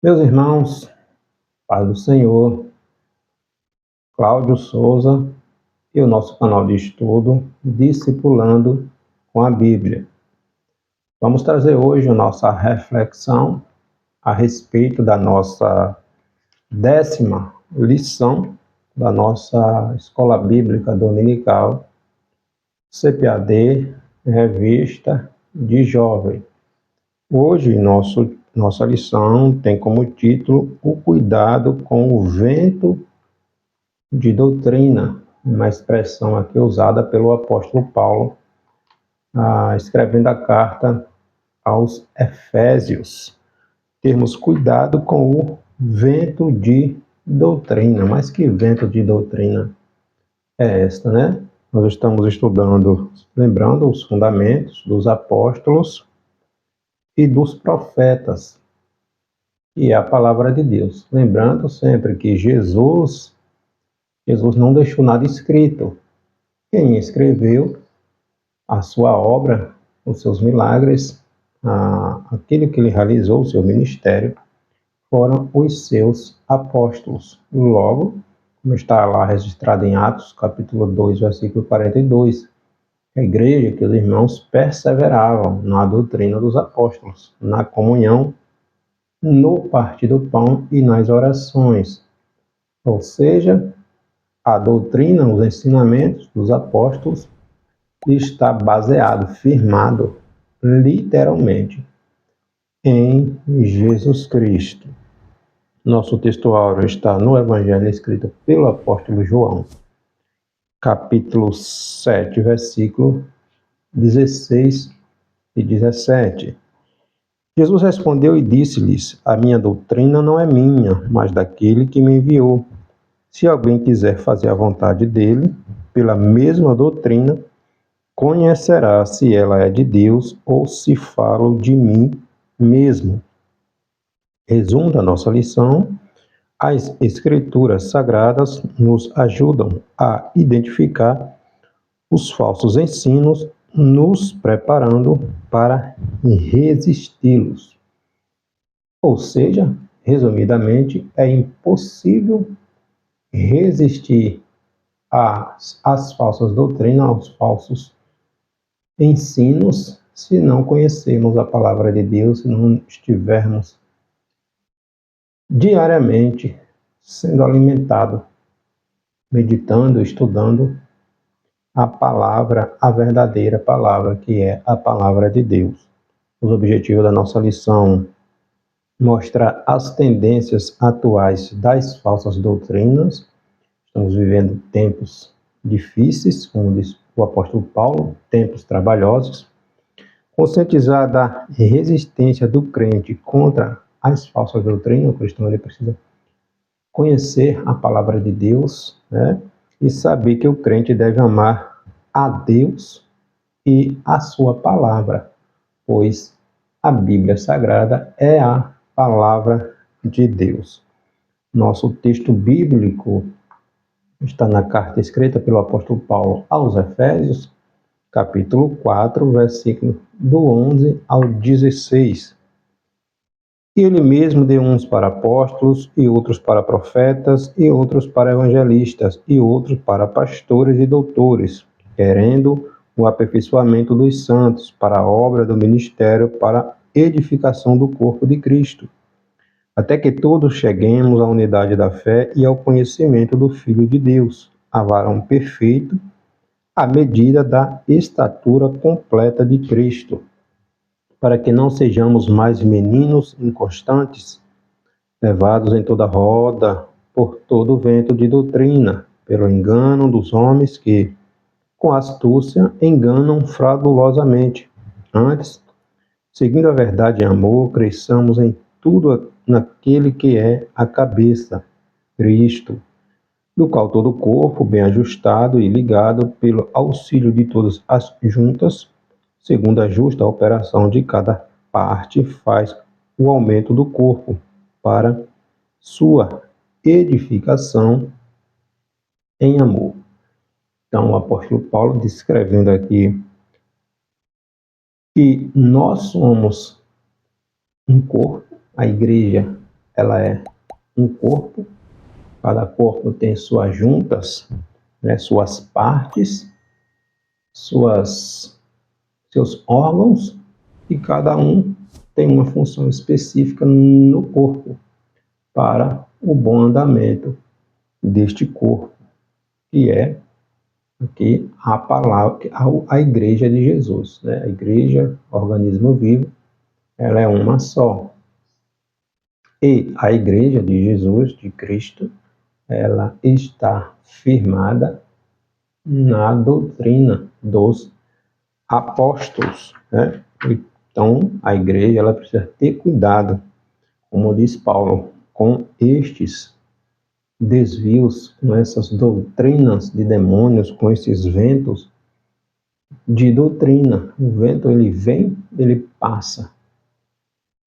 Meus irmãos, paz do Senhor, Cláudio Souza e o nosso canal de estudo Discipulando com a Bíblia. Vamos trazer hoje a nossa reflexão a respeito da nossa 10ª lição da nossa Escola Bíblica Dominical, CPAD, Revista de Jovem. Hoje, nossa lição tem como título O Cuidado com o Vento de Doutrina, uma expressão aqui usada pelo apóstolo Paulo, escrevendo a carta aos Efésios. Termos cuidado com o vento de doutrina. Mas que vento de doutrina é esta, né? Nós estamos estudando, lembrando os fundamentos dos apóstolos e dos profetas, e a palavra de Deus. Lembrando sempre que Jesus não deixou nada escrito. Quem escreveu a sua obra, os seus milagres, aquilo que ele realizou, o seu ministério, foram os seus apóstolos. Logo, como está lá registrado em Atos, capítulo 2, versículo 42, a igreja, que os irmãos perseveravam na doutrina dos apóstolos, na comunhão, no partir do pão e nas orações. Ou seja, a doutrina, os ensinamentos dos apóstolos está baseado, firmado, literalmente, em Jesus Cristo. Nosso texto áureo está no Evangelho escrito pelo apóstolo João, capítulo 7, versículo 16 e 17. Jesus respondeu e disse-lhes: A minha doutrina não é minha, mas daquele que me enviou. Se alguém quiser fazer a vontade dele, pela mesma doutrina, conhecerá se ela é de Deus ou se falo de mim mesmo. Resumo da nossa lição: as Escrituras Sagradas nos ajudam a identificar os falsos ensinos, nos preparando para resisti-los. Ou seja, resumidamente, é impossível resistir às falsas doutrinas, aos falsos ensinos, se não conhecermos a palavra de Deus, se não estivermos diariamente sendo alimentado, meditando, estudando a palavra, a verdadeira palavra, que é a palavra de Deus. Os objetivos da nossa lição: mostrar as tendências atuais das falsas doutrinas. Estamos vivendo tempos difíceis, como diz o apóstolo Paulo, tempos trabalhosos. Conscientizar da resistência do crente contra as falsas doutrinas. O cristão ele precisa conhecer a palavra de Deus, né? E saber que o crente deve amar a Deus e a sua palavra, pois a Bíblia Sagrada é a palavra de Deus. Nosso texto bíblico está na carta escrita pelo apóstolo Paulo aos Efésios, capítulo 4, versículo do 11 ao 16. E ele mesmo deu uns para apóstolos, e outros para profetas, e outros para evangelistas, e outros para pastores e doutores, querendo o aperfeiçoamento dos santos, para a obra do ministério, para a edificação do corpo de Cristo, até que todos cheguemos à unidade da fé e ao conhecimento do Filho de Deus, a varão perfeito, à medida da estatura completa de Cristo, para que não sejamos mais meninos inconstantes, levados em toda roda por todo vento de doutrina, pelo engano dos homens que, com astúcia, enganam fraudulosamente. Antes, seguindo a verdade em amor, cresçamos em tudo naquele que é a cabeça, Cristo, do qual todo o corpo, bem ajustado e ligado pelo auxílio de todas as juntas, segundo a justa operação de cada parte, faz o aumento do corpo para sua edificação em amor. Então, o apóstolo Paulo descrevendo aqui que nós somos um corpo, a igreja ela é um corpo, cada corpo tem suas juntas, né, suas partes, seus órgãos, e cada um tem uma função específica no corpo para o bom andamento deste corpo, que é aqui a palavra, a Igreja de Jesus, né? A Igreja, organismo vivo, ela é uma só. E a Igreja de Jesus, de Cristo, ela está firmada na doutrina dos apóstolos, né? Então, a Igreja, ela precisa ter cuidado, como diz Paulo, com estes desvios, com essas doutrinas de demônios, com esses ventos de doutrina. O vento, ele vem, ele passa.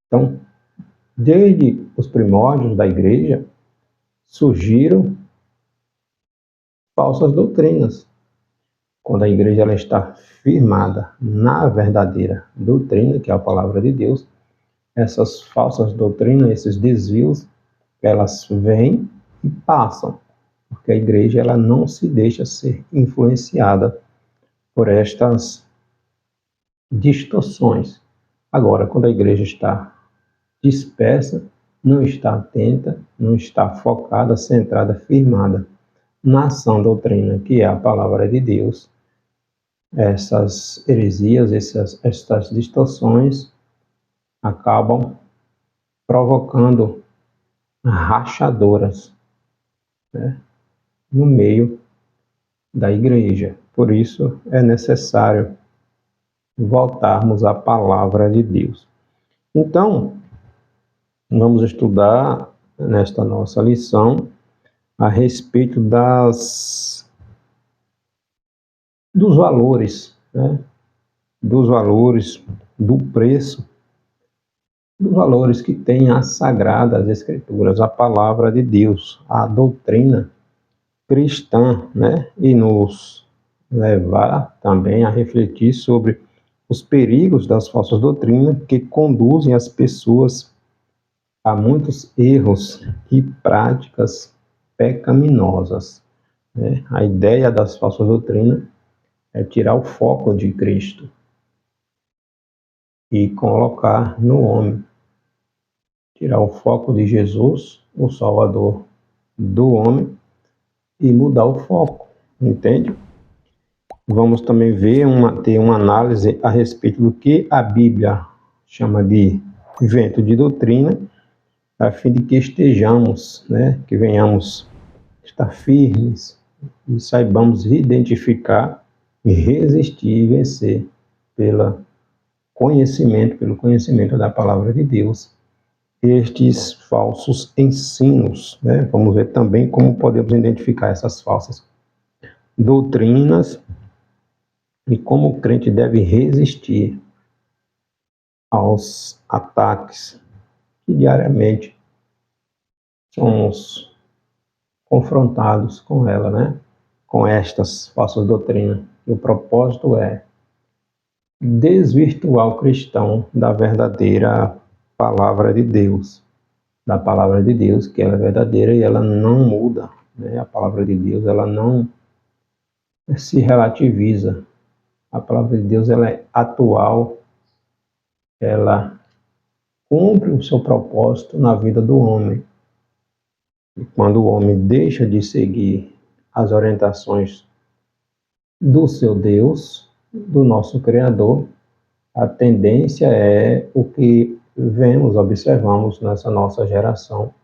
Então, desde os primórdios da igreja, surgiram falsas doutrinas. Quando a igreja ela está firmada na verdadeira doutrina, que é a palavra de Deus, essas falsas doutrinas, esses desvios, elas vêm e passam, porque a igreja ela não se deixa ser influenciada por estas distorções. Agora, quando a igreja está dispersa, não está atenta, não está focada, centrada, firmada na sã doutrina, que é a palavra de Deus, essas heresias, essas distorções acabam provocando rachaduras, né, no meio da igreja. Por isso é necessário voltarmos à palavra de Deus. Então, vamos estudar nesta nossa lição a respeito dos valores, né? Dos valores, do preço, dos valores que tem as Sagradas Escrituras, a palavra de Deus, a doutrina cristã, né? E nos levar também a refletir sobre os perigos das falsas doutrinas que conduzem as pessoas a muitos erros e práticas pecaminosas, né? A ideia das falsas doutrinas é tirar o foco de Cristo e colocar no homem, tirar o foco de Jesus, o Salvador do homem, e mudar o foco, entende? Vamos também ter uma análise a respeito do que a Bíblia chama de vento de doutrina, a fim de que estejamos, né, que venhamos estar firmes e saibamos identificar e resistir e vencer pelo conhecimento da palavra de Deus, estes falsos ensinos, né? Vamos ver também como podemos identificar essas falsas doutrinas e como o crente deve resistir aos ataques que diariamente somos confrontados com ela, né? Com estas falsas doutrinas. E o propósito é desvirtuar o cristão da verdadeira palavra de Deus, da palavra de Deus, que ela é verdadeira e ela não muda, né? A palavra de Deus, ela não se relativiza. A palavra de Deus, ela é atual, ela cumpre o seu propósito na vida do homem. E quando o homem deixa de seguir as orientações do seu Deus, do nosso Criador, a tendência é o que observamos nessa nossa geração,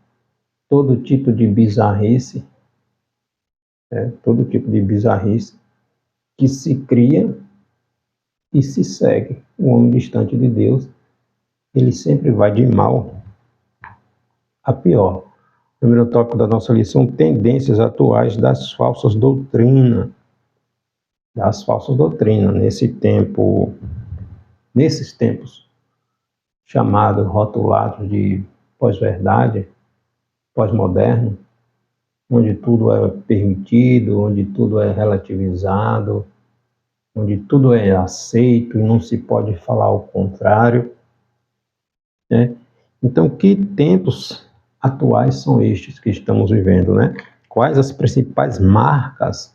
todo tipo de bizarrice, todo tipo de bizarrice que se cria e se segue. O homem distante de Deus, ele sempre vai de mal a pior. Primeiro tópico da nossa lição, tendências atuais das falsas doutrinas. Nesses tempos chamados, rotulados de pós-verdade, pós-moderno, onde tudo é permitido, onde tudo é relativizado, onde tudo é aceito e não se pode falar o contrário, né? Então, que tempos atuais são estes que estamos vivendo, né? Quais as principais marcas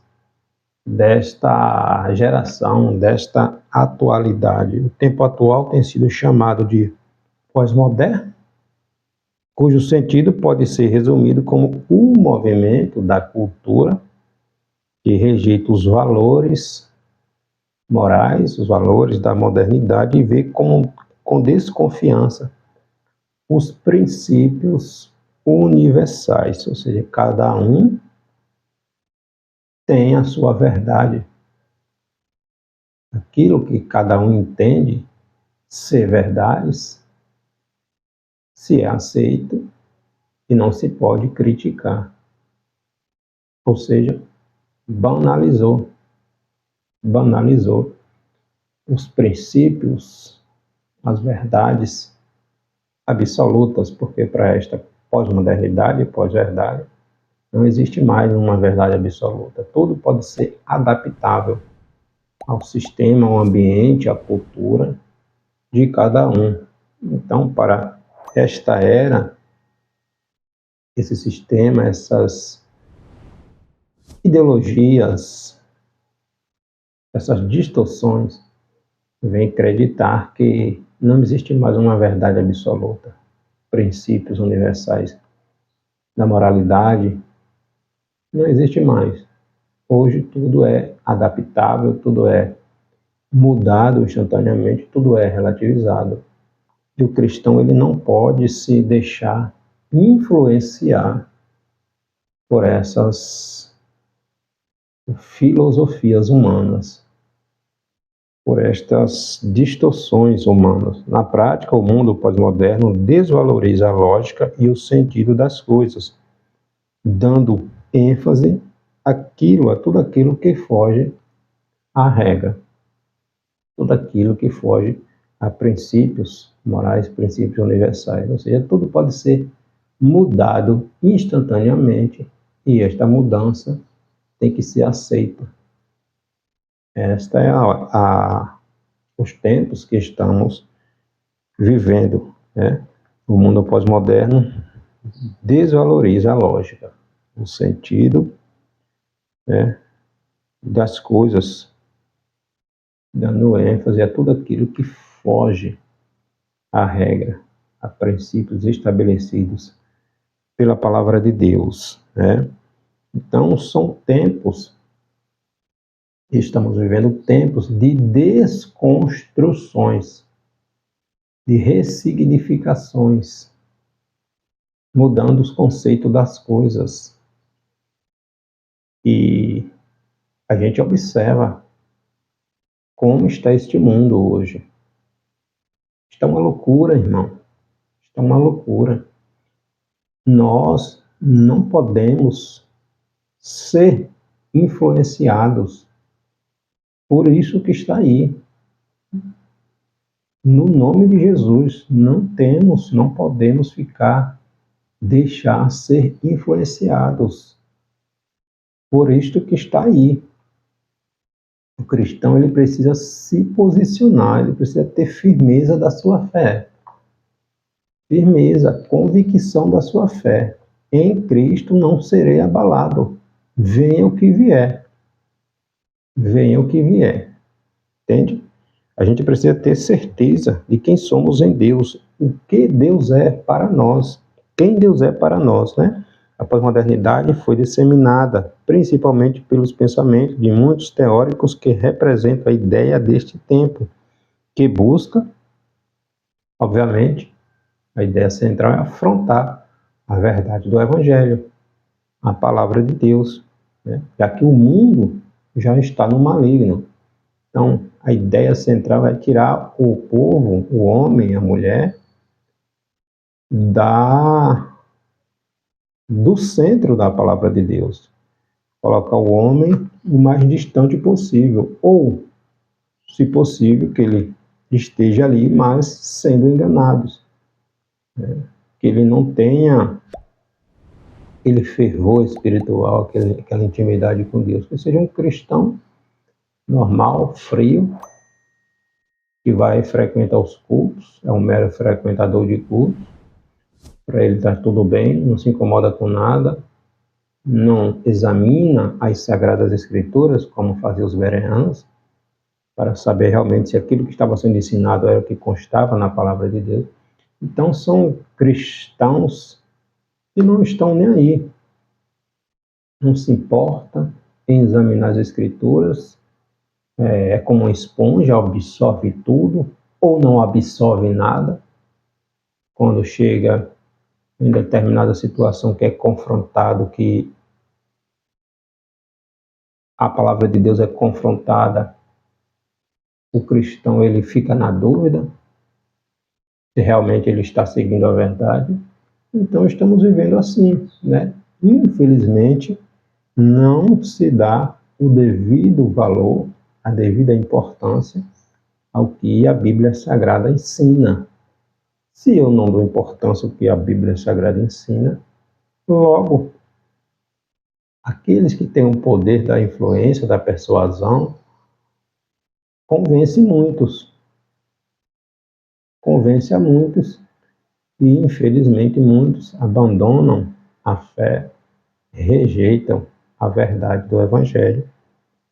desta geração, desta atualidade? O tempo atual tem sido chamado de pós-moderno, cujo sentido pode ser resumido como o movimento da cultura que rejeita os valores morais, os valores da modernidade e vê com desconfiança os princípios universais, ou seja, cada um tem a sua verdade. Aquilo que cada um entende ser verdades, se é aceito e não se pode criticar. Ou seja, banalizou os princípios, as verdades absolutas, porque para esta pós-modernidade, pós-verdade, não existe mais uma verdade absoluta. Tudo pode ser adaptável ao sistema, ao ambiente, à cultura de cada um. Então, para esta era, esse sistema, essas ideologias, essas distorções, vêm acreditar que não existe mais uma verdade absoluta. Princípios universais da moralidade não existe mais. Hoje tudo é adaptável, tudo é mudado instantaneamente, tudo é relativizado. E o cristão ele não pode se deixar influenciar por essas filosofias humanas, por estas distorções humanas. Na prática, o mundo pós-moderno desvaloriza a lógica e o sentido das coisas, dando ênfase a tudo aquilo que foge à regra, tudo aquilo que foge a princípios morais, princípios universais. Ou seja, tudo pode ser mudado instantaneamente e esta mudança tem que ser aceita. Esta é os tempos que estamos vivendo, né? O mundo pós-moderno desvaloriza a lógica, o sentido, né, das coisas, dando ênfase a tudo aquilo que foge à regra, a princípios estabelecidos pela palavra de Deus, né? Então, são tempos, estamos vivendo tempos de desconstruções, de ressignificações, mudando os conceitos das coisas. E a gente observa como está este mundo hoje. Está uma loucura, irmão. Está uma loucura. Nós não podemos ser influenciados por isso que está aí. No nome de Jesus, não podemos deixar ser influenciados por isto que está aí. O cristão ele precisa se posicionar, ele precisa ter firmeza da sua fé. Firmeza, convicção da sua fé. Em Cristo não serei abalado. Venha o que vier. Venha o que vier. Entende? A gente precisa ter certeza de quem somos em Deus, o que Deus é para nós, quem Deus é para nós, né? A pós-modernidade foi disseminada principalmente pelos pensamentos de muitos teóricos que representam a ideia deste tempo, que busca, obviamente, a ideia central é afrontar a verdade do Evangelho, a palavra de Deus, né? Já que o mundo já está no maligno. Então, a ideia central é tirar o povo, o homem, a mulher, do centro da palavra de Deus. Colocar o homem o mais distante possível, ou, se possível, que ele esteja ali, mas sendo enganados. Né? Que ele não tenha aquele fervor espiritual, aquela intimidade com Deus. Que seja um cristão normal, frio, que vai frequentar os cultos, é um mero frequentador de cultos, para ele está tudo bem, não se incomoda com nada, não examina as Sagradas Escrituras, como faziam os bereanos, para saber realmente se aquilo que estava sendo ensinado era o que constava na palavra de Deus. Então são cristãos que não estão nem aí, não se importa em examinar as Escrituras, é como uma esponja, absorve tudo, ou não absorve nada. Quando chega em determinada situação que é confrontado, que a palavra de Deus é confrontada, o cristão ele fica na dúvida se realmente ele está seguindo a verdade. Então estamos vivendo assim, né? Infelizmente, não se dá o devido valor, a devida importância ao que a Bíblia Sagrada ensina. Se eu não dou importância ao que a Bíblia Sagrada ensina, logo, aqueles que têm o poder da influência, da persuasão, convence muitos, convence a muitos, e infelizmente muitos abandonam a fé, rejeitam a verdade do Evangelho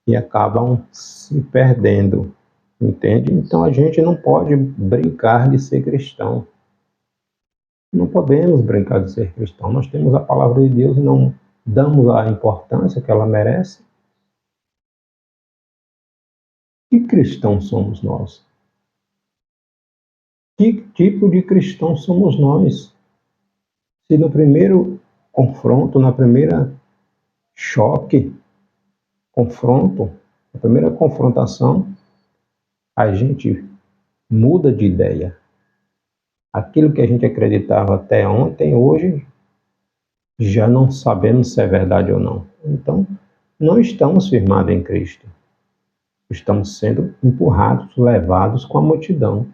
e acabam se perdendo, entende? Então a gente não pode brincar de ser cristão. Não podemos brincar de ser cristão. Nós temos a palavra de Deus e não damos a importância que ela merece. Que cristãos somos nós? Que tipo de cristão somos nós? Se no primeiro confronto, na primeira confronto, na primeira confrontação, a gente muda de ideia. Aquilo que a gente acreditava até ontem, hoje, já não sabemos se é verdade ou não. Então, não estamos firmados em Cristo. Estamos sendo empurrados, levados com a multidão.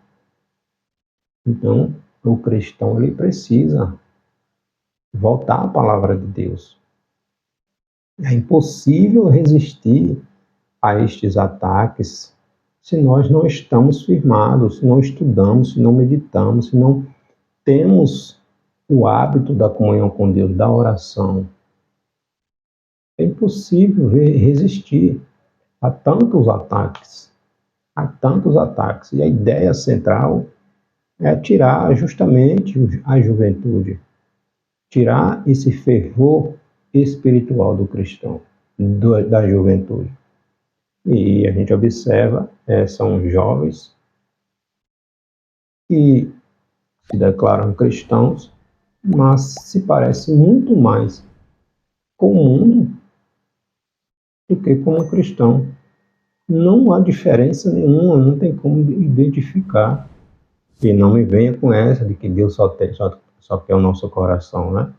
Então, o cristão ele precisa voltar à palavra de Deus. É impossível resistir a estes ataques se nós não estamos firmados, se não estudamos, se não meditamos, se não temos o hábito da comunhão com Deus, da oração. É impossível resistir a tantos ataques, a tantos ataques. E a ideia central é tirar justamente a juventude, tirar esse fervor espiritual do cristão, da juventude. E a gente observa, são jovens que se declaram cristãos, mas se parecem muito mais com o mundo do que com o cristão. Não há diferença nenhuma, não tem como identificar. E não me venha com essa de que Deus só quer o nosso coração, né?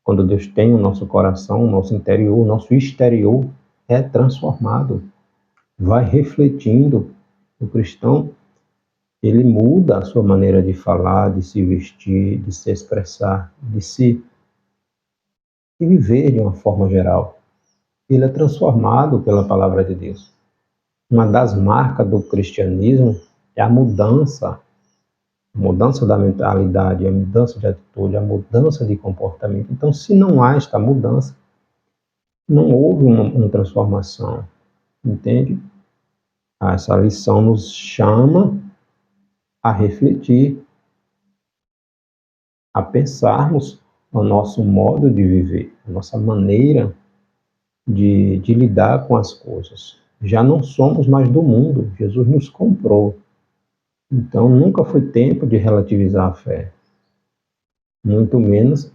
Quando Deus tem o nosso coração, o nosso interior, o nosso exterior é transformado, vai refletindo. O cristão, ele muda a sua maneira de falar, de se vestir, de se expressar, de viver de uma forma geral. Ele é transformado pela palavra de Deus. Uma das marcas do cristianismo é a mudança da mentalidade, a mudança de atitude, a mudança de comportamento. Então, se não há esta mudança, não houve uma transformação, entende? Essa lição nos chama a refletir, a pensarmos o nosso modo de viver, a nossa maneira de lidar com as coisas. Já não somos mais do mundo, Jesus nos comprou. Então, nunca foi tempo de relativizar a fé, muito menos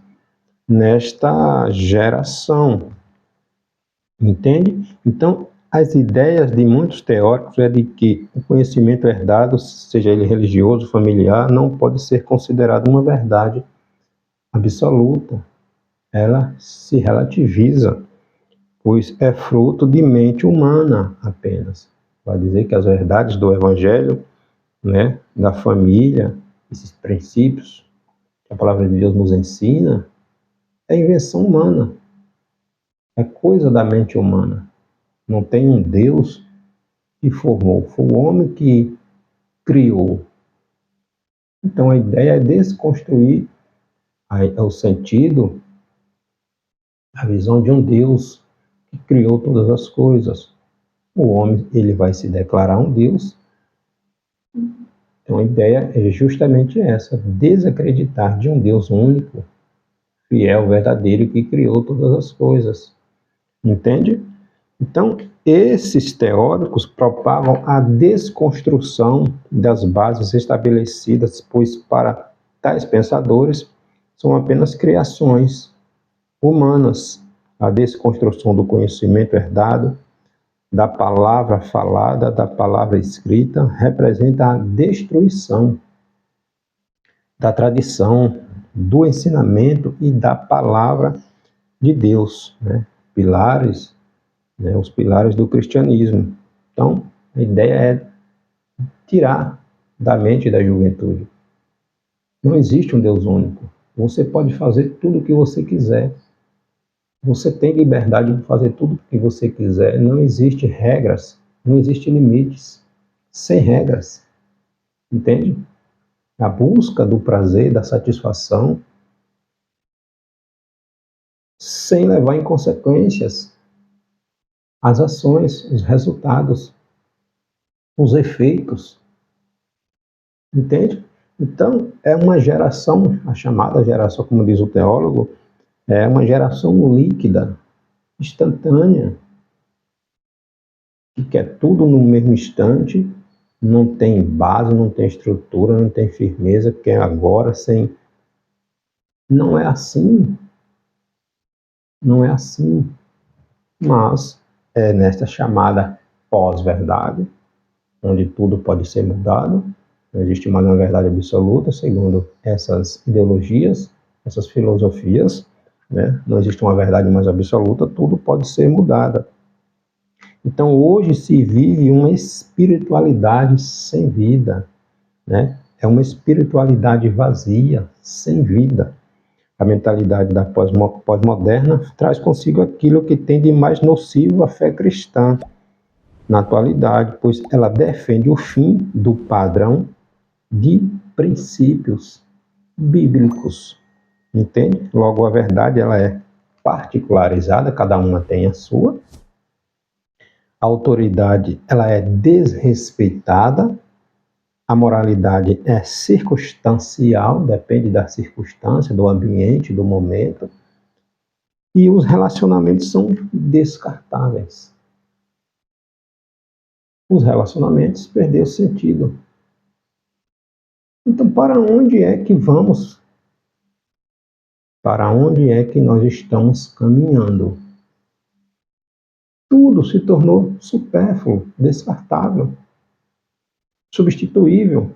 nesta geração, entende? Então, as ideias de muitos teóricos é de que o conhecimento herdado, seja ele religioso, familiar, não pode ser considerado uma verdade absoluta. Ela se relativiza, pois é fruto de mente humana apenas. Vai dizer que as verdades do Evangelho, né, da família, esses princípios que a palavra de Deus nos ensina, é invenção humana, é coisa da mente humana. Não tem um Deus que formou, foi o homem que criou. Então a ideia é desconstruir é o sentido, a visão de um Deus que criou todas as coisas. O homem, ele vai se declarar um Deus. Então a ideia é justamente essa, desacreditar de um Deus único, fiel, verdadeiro, que criou todas as coisas. Entende? Então, esses teóricos propagam a desconstrução das bases estabelecidas, pois para tais pensadores são apenas criações humanas. A desconstrução do conhecimento herdado, da palavra falada, da palavra escrita, representa a destruição da tradição, do ensinamento e da palavra de Deus, né? Pilares, né? Os pilares do cristianismo. Então, a ideia é tirar da mente da juventude. Não existe um Deus único. Você pode fazer tudo o que você quiser. Você tem liberdade de fazer tudo o que você quiser. Não existe regras, não existe limites. Sem regras. Entende? A busca do prazer, da satisfação, sem levar em consequências as ações, os resultados, os efeitos. Entende? Então, é uma geração, a chamada geração, como diz o teólogo, é uma geração líquida, instantânea, que quer tudo no mesmo instante, não tem base, não tem estrutura, não tem firmeza, quer agora, sem... Não é assim. Não é assim. Mas é nesta chamada pós-verdade, onde tudo pode ser mudado, não existe mais uma verdade absoluta, segundo essas ideologias, essas filosofias, né? Não existe uma verdade mais absoluta, tudo pode ser mudado. Então, hoje se vive uma espiritualidade sem vida, né? É uma espiritualidade vazia, sem vida. A mentalidade da pós-moderna traz consigo aquilo que tem de mais nocivo à fé cristã na atualidade, pois ela defende o fim do padrão de princípios bíblicos. Entende? Logo, a verdade ela é particularizada, cada uma tem a sua. A autoridade ela é desrespeitada. A moralidade é circunstancial, depende da circunstância, do ambiente, do momento. E os relacionamentos são descartáveis. Os relacionamentos perderam sentido. Então, para onde é que vamos? Para onde é que nós estamos caminhando? Tudo se tornou supérfluo, descartável, substituível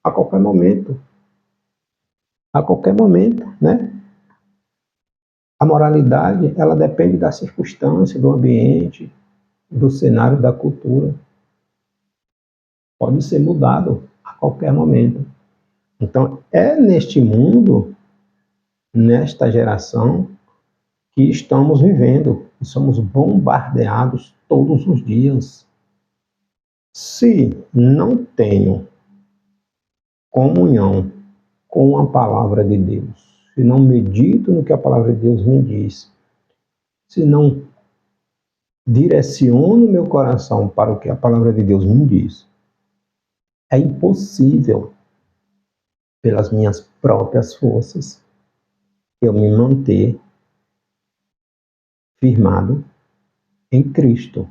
a qualquer momento. A qualquer momento, né? A moralidade, ela depende da circunstância, do ambiente, do cenário, da cultura. Pode ser mudado a qualquer momento. Então, é neste mundo, nesta geração, que estamos vivendo e somos bombardeados todos os dias. Se não tenho comunhão com a palavra de Deus, se não medito no que a palavra de Deus me diz, se não direciono meu coração para o que a palavra de Deus me diz, é impossível, pelas minhas próprias forças, eu me manter firmado em Cristo.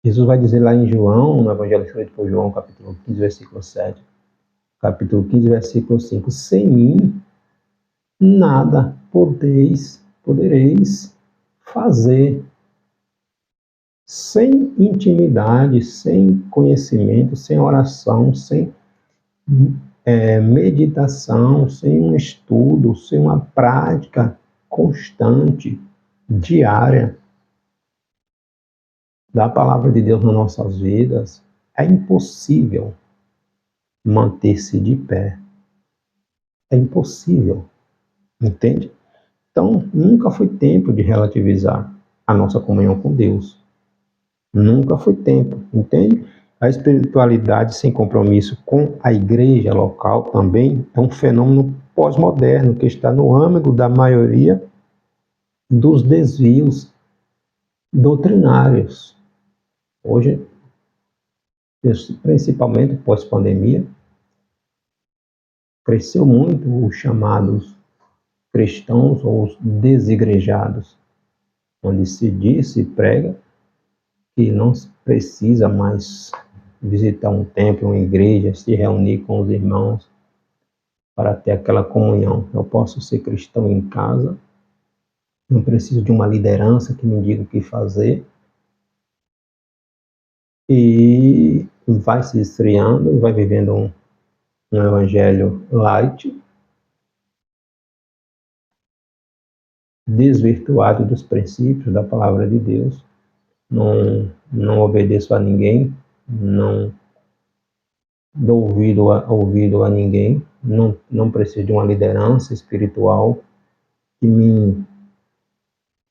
Jesus vai dizer lá em João, no Evangelho escrito por João, capítulo 15, versículo 7, capítulo 15, versículo 5, sem mim, nada podereis fazer. Sem intimidade, sem conhecimento, sem oração, sem meditação, sem um estudo, sem uma prática constante, diária, da palavra de Deus nas nossas vidas, é impossível manter-se de pé. É impossível, entende? Então, nunca foi tempo de relativizar a nossa comunhão com Deus. Nunca foi tempo, entende? A espiritualidade sem compromisso com a igreja local também é um fenômeno pós-moderno, que está no âmago da maioria dos desvios doutrinários. Hoje, principalmente pós-pandemia, cresceu muito os chamados cristãos ou os desigrejados, onde se diz, se prega que não precisa mais visitar um templo, uma igreja, se reunir com os irmãos para ter aquela comunhão. Eu posso ser cristão em casa, não preciso de uma liderança que me diga o que fazer, e vai se esfriando, vai vivendo um evangelho light, desvirtuado dos princípios da palavra de Deus. Não obedeço a ninguém, não dou ouvido a ninguém, não preciso de uma liderança espiritual que me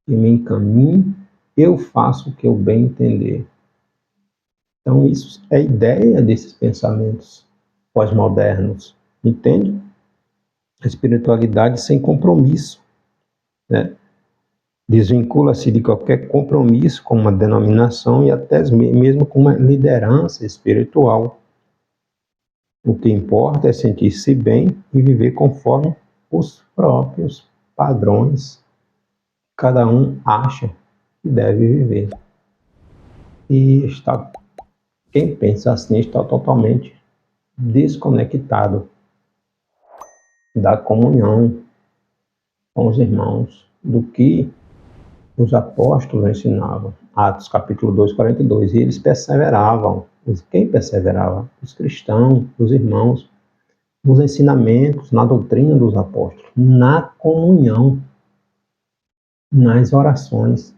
encaminhe, eu faço o que eu bem entender. Então, isso é a ideia desses pensamentos pós-modernos, entende? A espiritualidade sem compromisso, né? Desvincula-se de qualquer compromisso com uma denominação e até mesmo com uma liderança espiritual. O que importa é sentir-se bem e viver conforme os próprios padrões que cada um acha que deve viver. E quem pensa assim está totalmente desconectado da comunhão com os irmãos, do que os apóstolos ensinavam. Atos capítulo 2, 42. E eles perseveravam. Quem perseverava? Os cristãos, os irmãos, nos ensinamentos, na doutrina dos apóstolos, na comunhão, nas orações,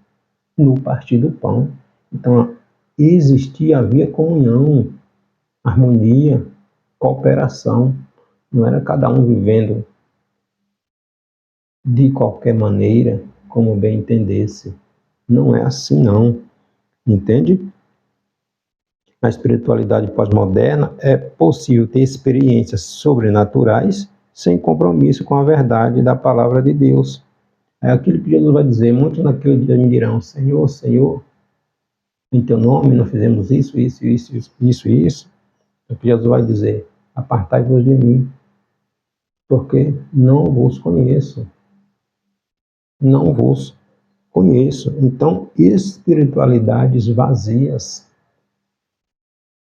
no partir do pão. Então, havia comunhão, harmonia, cooperação. Não era cada um vivendo de qualquer maneira, como bem entendesse. Não é assim, não. Entende? Na espiritualidade pós-moderna é possível ter experiências sobrenaturais sem compromisso com a verdade da palavra de Deus. É aquilo que Jesus vai dizer. Muitos naquele dia me dirão: Senhor, Senhor, em teu nome nós fizemos isso. O que Jesus vai dizer: apartai-vos de mim, porque não vos conheço. Não vos conheço. Então, espiritualidades vazias,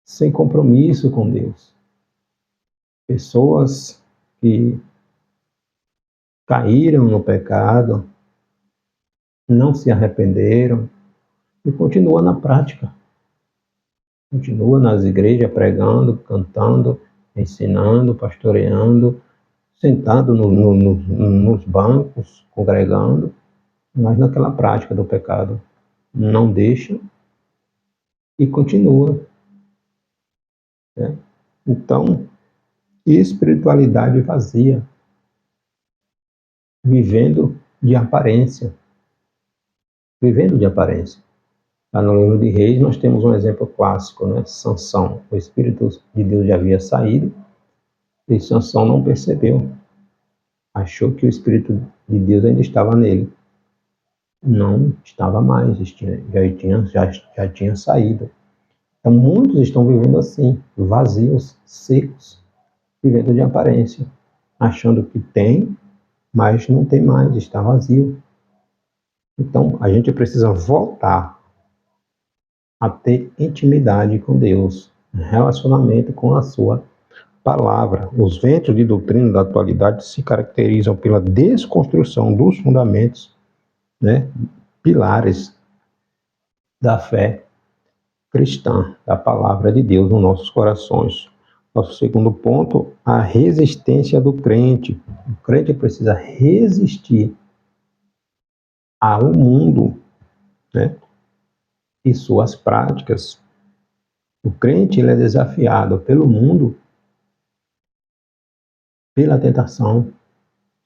sem compromisso com Deus. Pessoas que caíram no pecado, não se arrependeram e continuam na prática. Continuam nas igrejas pregando, cantando, ensinando, pastoreando, sentado nos bancos, congregando, mas naquela prática do pecado. Não deixa e continua. Né? Então, espiritualidade vazia, vivendo de aparência. Vivendo de aparência. Lá no livro de Reis nós temos um exemplo clássico, né? Sansão. O Espírito de Deus já havia saído e Sansão não percebeu. Achou que o Espírito de Deus ainda estava nele. Não estava mais, já tinha saído. Então muitos estão vivendo assim, vazios, secos, vivendo de aparência, achando que tem, mas não tem mais, está vazio. Então a gente precisa voltar a ter intimidade com Deus, relacionamento com a sua palavra. Os ventos de doutrina da atualidade se caracterizam pela desconstrução dos fundamentos, né, pilares da fé cristã, da palavra de Deus nos nossos corações. Nosso segundo ponto, a resistência do crente. O crente precisa resistir ao mundo, né, e suas práticas. O crente ele é desafiado pelo mundo, pela tentação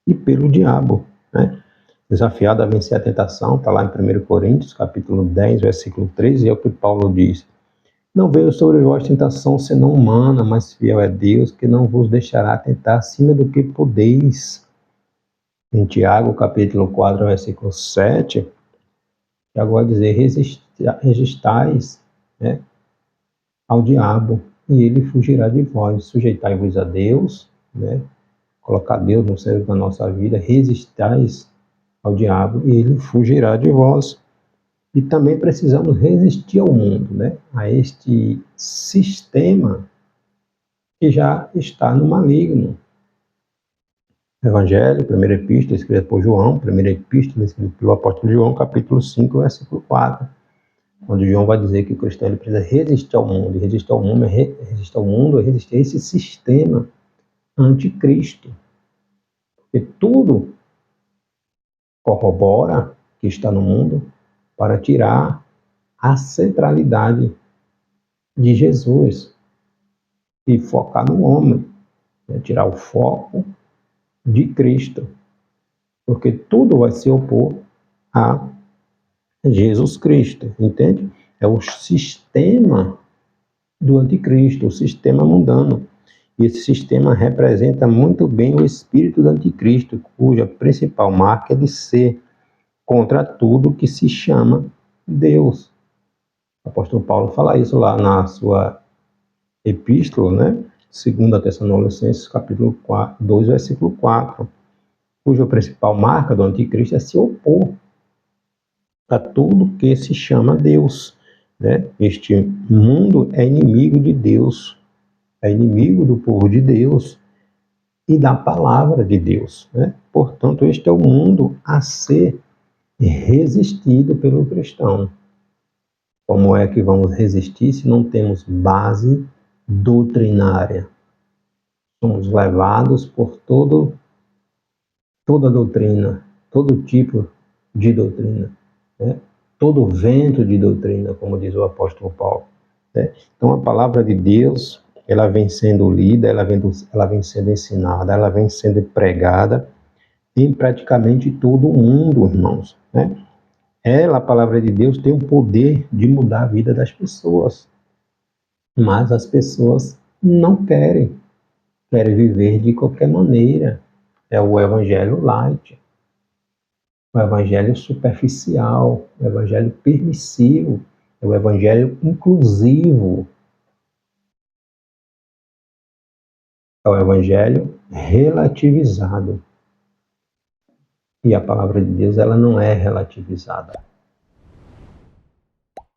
e pelo diabo, né? Desafiado a vencer a tentação, está lá em 1 Coríntios, capítulo 10, versículo 13, é o que Paulo diz: Não veio sobre vós tentação senão humana, mas fiel é Deus, que não vos deixará tentar acima do que podeis. Em Tiago, capítulo 4, versículo 7, Tiago vai dizer, resistais, né, ao diabo, e ele fugirá de vós. Sujeitai-vos a Deus, né, colocar Deus no centro da nossa vida, resistais ao diabo, e ele fugirá de vós. E também precisamos resistir ao mundo, né, a este sistema que já está no maligno. Evangelho, primeira epístola escrita por João, primeira epístola escrita pelo apóstolo João, capítulo 5, versículo 4, onde João vai dizer que o cristão ele precisa resistir ao mundo, e resistir ao mundo é resistir a esse sistema anticristo, porque tudo corrobora que está no mundo para tirar a centralidade de Jesus e focar no homem, né? Tirar o foco de Cristo, porque tudo vai se opor a Jesus Cristo, entende? É o sistema do anticristo, o sistema mundano. E esse sistema representa muito bem o espírito do anticristo, cuja principal marca é de ser contra tudo que se chama Deus. O apóstolo Paulo fala isso lá na sua epístola, né? 2 Tessalonicenses, capítulo 2, versículo 4, cuja principal marca do anticristo é se opor a tudo que se chama Deus, né? Este mundo é inimigo de Deus, é inimigo do povo de Deus e da palavra de Deus, né? Portanto, este é o mundo a ser resistido pelo cristão. Como é que vamos resistir se não temos base doutrinária? Somos levados por toda doutrina, todo tipo de doutrina, né? Todo vento de doutrina, como diz o apóstolo Paulo, né? Então, a palavra de Deus, ela vem sendo lida, ela vem sendo ensinada, ela vem sendo pregada em praticamente todo o mundo, irmãos, né? Ela, a palavra de Deus, tem o poder de mudar a vida das pessoas, mas as pessoas não querem viver de qualquer maneira. É o evangelho light, o evangelho superficial, o evangelho permissivo, é o evangelho inclusivo, é o evangelho relativizado. E a palavra de Deus, ela não é relativizada.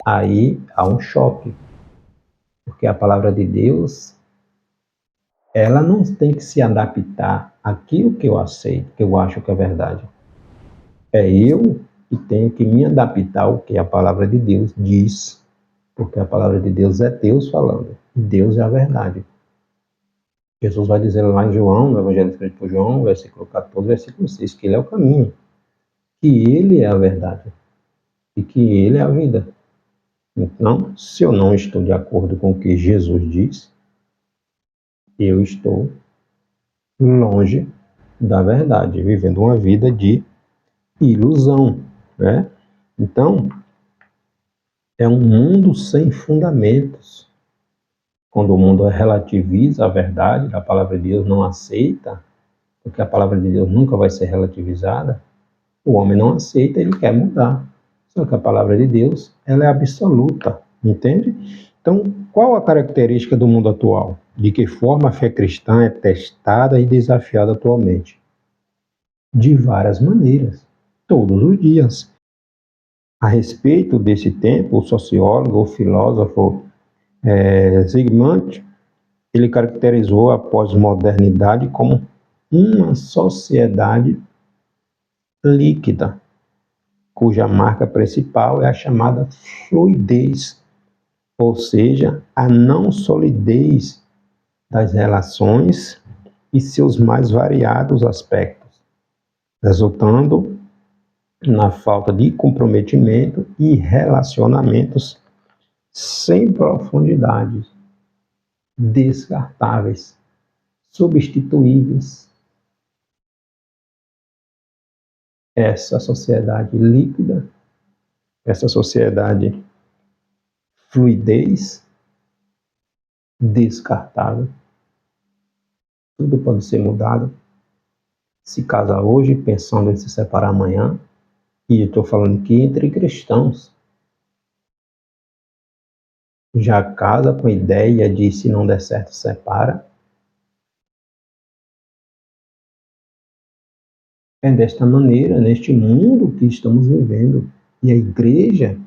Aí há um choque, porque a palavra de Deus, ela não tem que se adaptar àquilo que eu aceito, que eu acho que é verdade. É eu que tenho que me adaptar ao que a palavra de Deus diz, porque a palavra de Deus é Deus falando, Deus é a verdade. Jesus vai dizer lá em João, no Evangelho escrito por João, versículo 14, versículo 6, que ele é o caminho, que ele é a verdade e que ele é a vida. Então, se eu não estou de acordo com o que Jesus diz, eu estou longe da verdade, vivendo uma vida de ilusão, né? Então, é um mundo sem fundamentos. Quando o mundo relativiza a verdade, a palavra de Deus não aceita, porque a palavra de Deus nunca vai ser relativizada, o homem não aceita, ele quer mudar. Só que a palavra de Deus, ela é absoluta, entende? Então, qual a característica do mundo atual? De que forma a fé cristã é testada e desafiada atualmente? De várias maneiras, todos os dias. A respeito desse tempo, o sociólogo, o filósofo Zygmunt, ele caracterizou a pós-modernidade como uma sociedade líquida, cuja marca principal é a chamada fluidez, ou seja, a não solidez das relações e seus mais variados aspectos, resultando na falta de comprometimento e relacionamentos sem profundidade, descartáveis, substituíveis. Essa sociedade líquida, essa sociedade fluidez, descartável. Tudo pode ser mudado. Se casa hoje pensando em se separar amanhã, e eu estou falando aqui entre cristãos, já casa com a ideia de se não der certo, separa. É desta maneira, neste mundo que estamos vivendo, e a igreja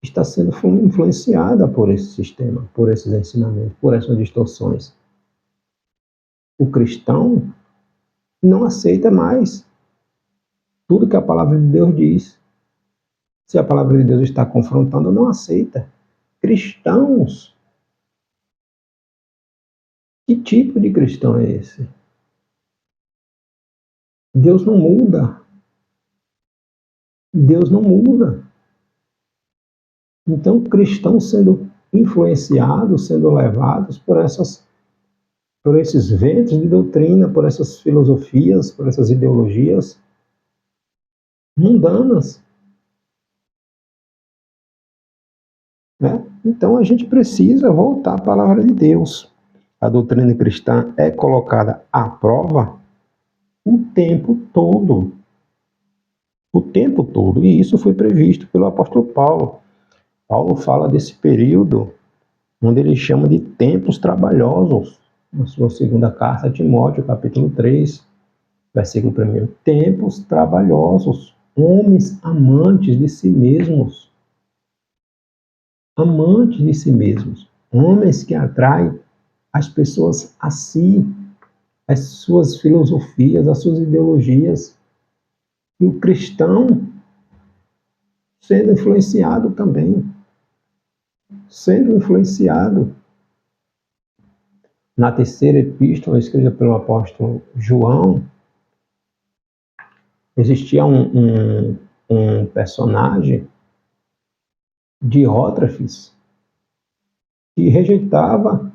está sendo influenciada por esse sistema, por esses ensinamentos, por essas distorções. O cristão não aceita mais tudo que a palavra de Deus diz. Se a palavra de Deus está confrontando, não aceita. Cristãos. Que tipo de cristão é esse? Deus não muda. Deus não muda. Então, cristãos sendo influenciados, sendo levados por esses ventos de doutrina, por essas filosofias, por essas ideologias mundanas. Né? Então, a gente precisa voltar à palavra de Deus. A doutrina cristã é colocada à prova o tempo todo. O tempo todo. E isso foi previsto pelo apóstolo Paulo. Paulo fala desse período onde ele chama de tempos trabalhosos. Na sua segunda carta a Timóteo, capítulo 3, versículo 1. Tempos trabalhosos, homens amantes de si mesmos. Amantes de si mesmos. Homens que atraem as pessoas a si, as suas filosofias, as suas ideologias. E o cristão sendo influenciado também. Sendo influenciado. Na terceira epístola, escrita pelo apóstolo João, existia um personagem, Diótrefes, que rejeitava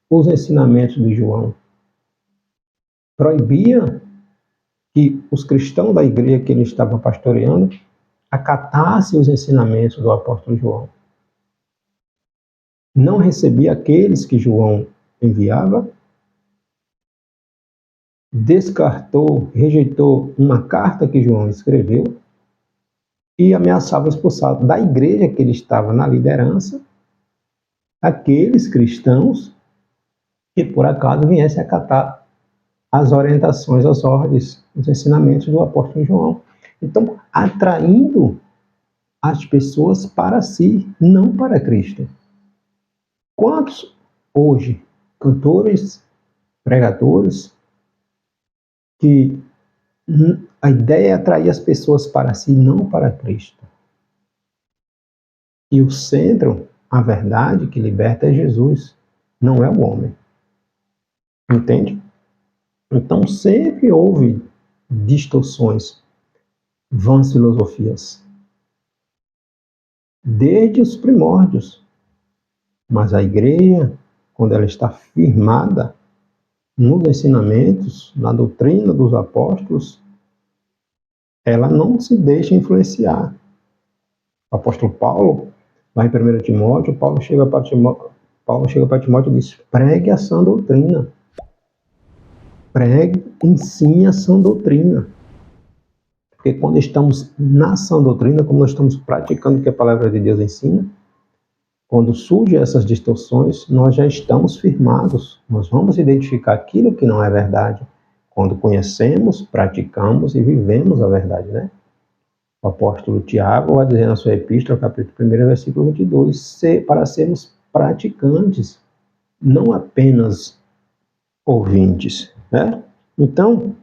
os ensinamentos de João. Proibia que os cristãos da igreja que ele estava pastoreando acatassem os ensinamentos do apóstolo João. Não recebia aqueles que João enviava, descartou, rejeitou uma carta que João escreveu e ameaçava expulsar da igreja que ele estava na liderança aqueles cristãos que por acaso viessem acatar as orientações, as ordens, os ensinamentos do apóstolo João. Então, atraindo as pessoas para si, não para Cristo. Quantos hoje cantores, pregadores, que a ideia é atrair as pessoas para si, não para Cristo. E o centro, a verdade que liberta é Jesus, não é o homem. Entende? Então sempre houve distorções, vãs filosofias, desde os primórdios. Mas a igreja, quando ela está firmada nos ensinamentos, na doutrina dos apóstolos, ela não se deixa influenciar. O apóstolo Paulo, lá em 1 Timóteo, Paulo chega para Timóteo e diz: pregue a sã doutrina. Pregue, ensine a sã doutrina. Porque quando estamos na sã doutrina, como nós estamos praticando o que a palavra de Deus ensina, quando surgem essas distorções, nós já estamos firmados. Nós vamos identificar aquilo que não é verdade. Quando conhecemos, praticamos e vivemos a verdade, né? O apóstolo Tiago vai dizer na sua epístola, capítulo 1, versículo 22, para sermos praticantes, não apenas ouvintes, né? Então,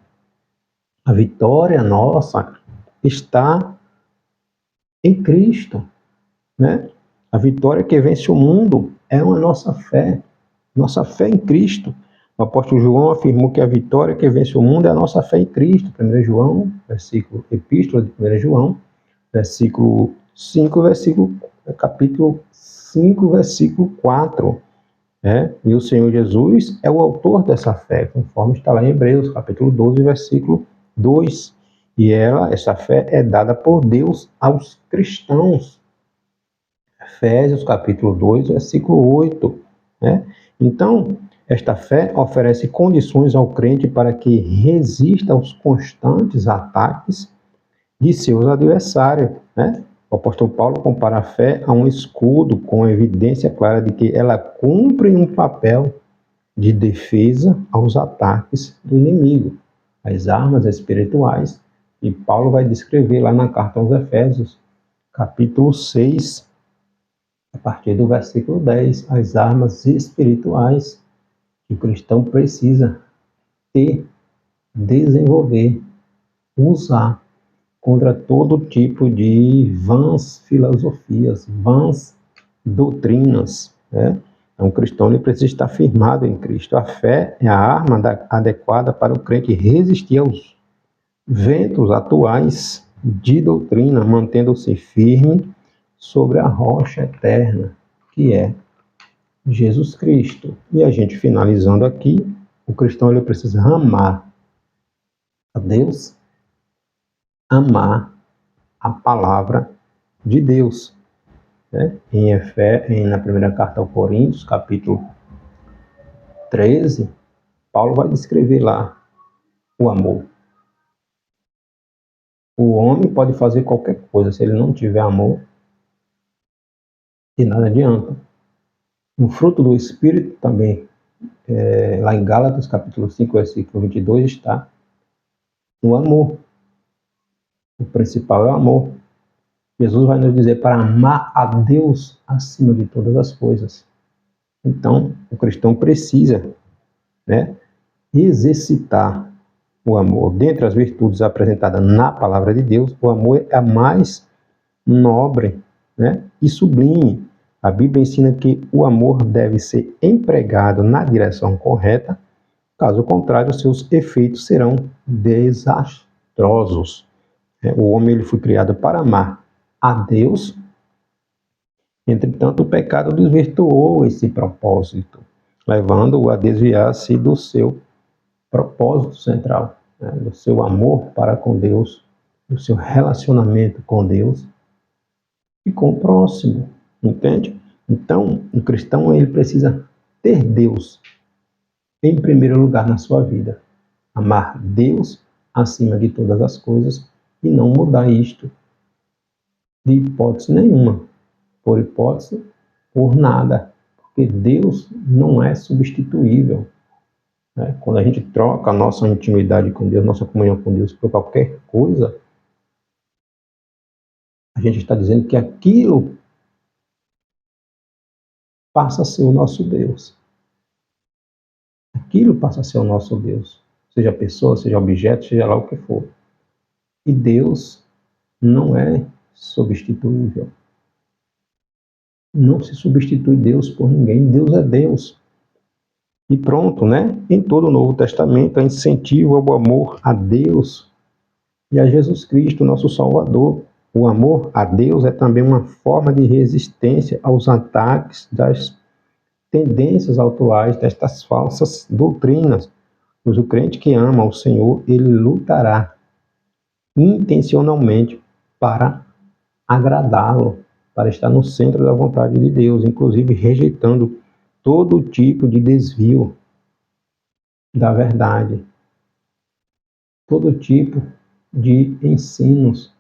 a vitória nossa está em Cristo, né? A vitória que vence o mundo é a nossa fé em Cristo. O apóstolo João afirmou que a vitória que vence o mundo é a nossa fé em Cristo. 1 João, epístola de 1 João, versículo 5, capítulo 5, versículo 4. E o Senhor Jesus é o autor dessa fé, conforme está lá em Hebreus, capítulo 12, versículo 2. E essa fé é dada por Deus aos cristãos. Efésios, capítulo 2, versículo 8. né? Então, esta fé oferece condições ao crente para que resista aos constantes ataques de seus adversários, né? O apóstolo Paulo compara a fé a um escudo com evidência clara de que ela cumpre um papel de defesa aos ataques do inimigo, as armas espirituais. E Paulo vai descrever lá na carta aos Efésios, capítulo 6, a partir do versículo 10, as armas espirituais que o cristão precisa ter, desenvolver, usar contra todo tipo de vãs filosofias, vãs doutrinas, né? Então, o cristão ele precisa estar firmado em Cristo. A fé é a arma adequada para o crente resistir aos ventos atuais de doutrina, mantendo-se firme sobre a rocha eterna, que é Jesus Cristo. E a gente finalizando aqui, o cristão ele precisa amar a Deus, amar a palavra de Deus, né? Na primeira carta aos Coríntios, capítulo 13, Paulo vai descrever lá o amor. O homem pode fazer qualquer coisa, se ele não tiver amor, de nada adianta. No fruto do Espírito também, lá em Gálatas, capítulo 5, versículo 22, está o amor. O principal é o amor. Jesus vai nos dizer para amar a Deus acima de todas as coisas. Então, o cristão precisa, né, exercitar o amor. Dentre as virtudes apresentadas na palavra de Deus, o amor é a mais nobre, né, e sublime. A Bíblia ensina que o amor deve ser empregado na direção correta, caso contrário, seus efeitos serão desastrosos. O homem ele foi criado para amar a Deus, entretanto, o pecado desvirtuou esse propósito, levando-o a desviar-se do seu propósito central, né, do seu amor para com Deus, do seu relacionamento com Deus e com o próximo, entende? Então, o cristão ele precisa ter Deus em primeiro lugar na sua vida, amar Deus acima de todas as coisas e não mudar isto de hipótese nenhuma, por hipótese, por nada, porque Deus não é substituível. Né? Quando a gente troca a nossa intimidade com Deus, nossa comunhão com Deus por qualquer coisa, a gente está dizendo que aquilo passa a ser o nosso Deus. Aquilo passa a ser o nosso Deus. Seja pessoa, seja objeto, seja lá o que for. E Deus não é substituível. Não se substitui Deus por ninguém. Deus é Deus. E pronto, né? Em todo o Novo Testamento, há incentivo ao amor a Deus e a Jesus Cristo, nosso Salvador. O amor a Deus é também uma forma de resistência aos ataques das tendências atuais destas falsas doutrinas. Pois o crente que ama o Senhor, ele lutará intencionalmente para agradá-lo, para estar no centro da vontade de Deus, inclusive rejeitando todo tipo de desvio da verdade, todo tipo de ensinos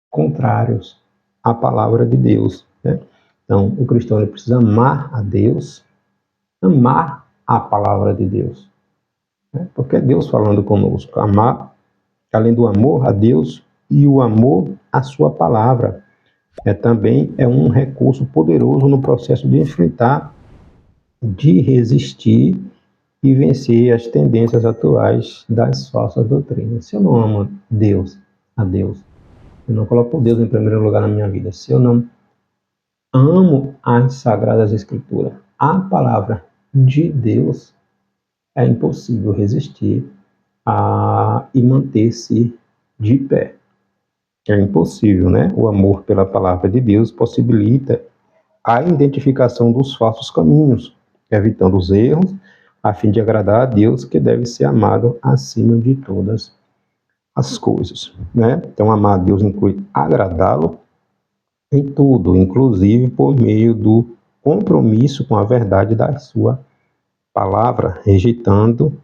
contrários à palavra de Deus, né? Então, o cristão ele precisa amar a Deus, amar a palavra de Deus, né? Porque é Deus falando conosco. Amar, além do amor a Deus e o amor à sua palavra, também é um recurso poderoso no processo de enfrentar, de resistir e vencer as tendências atuais das falsas doutrinas. Se eu não amo Deus, a Deus, eu não coloco Deus em primeiro lugar na minha vida, se eu não amo as Sagradas Escrituras, a palavra de Deus, é impossível resistir e manter-se de pé. É impossível, né? O amor pela palavra de Deus possibilita a identificação dos falsos caminhos, evitando os erros, a fim de agradar a Deus, que deve ser amado acima de todas as coisas, né? Então, amar a Deus inclui agradá-lo em tudo, inclusive por meio do compromisso com a verdade da sua palavra, rejeitando,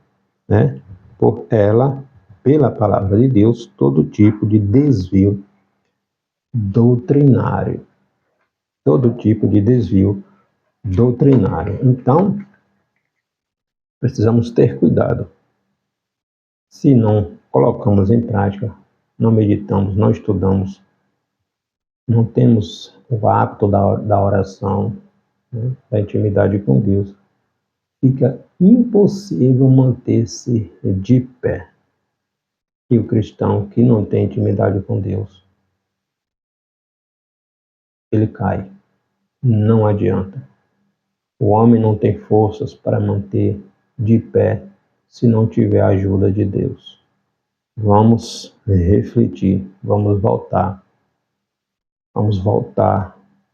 né, por ela, pela palavra de Deus, todo tipo de desvio doutrinário. Todo tipo de desvio doutrinário. Então, precisamos ter cuidado. Se não colocamos em prática, não meditamos, não estudamos, não temos o hábito da oração, né, da intimidade com Deus, fica impossível manter-se de pé. E o cristão que não tem intimidade com Deus, ele cai. Não adianta. O homem não tem forças para manter de pé se não tiver a ajuda de Deus. Vamos refletir, vamos voltar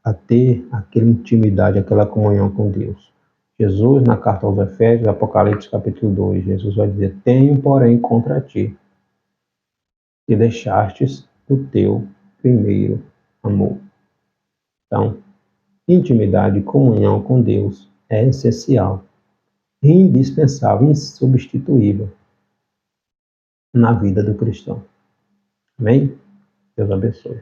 a ter aquela intimidade, aquela comunhão com Deus. Jesus, na carta aos Efésios, Apocalipse capítulo 2, Jesus vai dizer: tenho, porém, contra ti, que deixastes o teu primeiro amor. Então, intimidade e comunhão com Deus é essencial, indispensável, insubstituível na vida do cristão. Amém? Deus abençoe.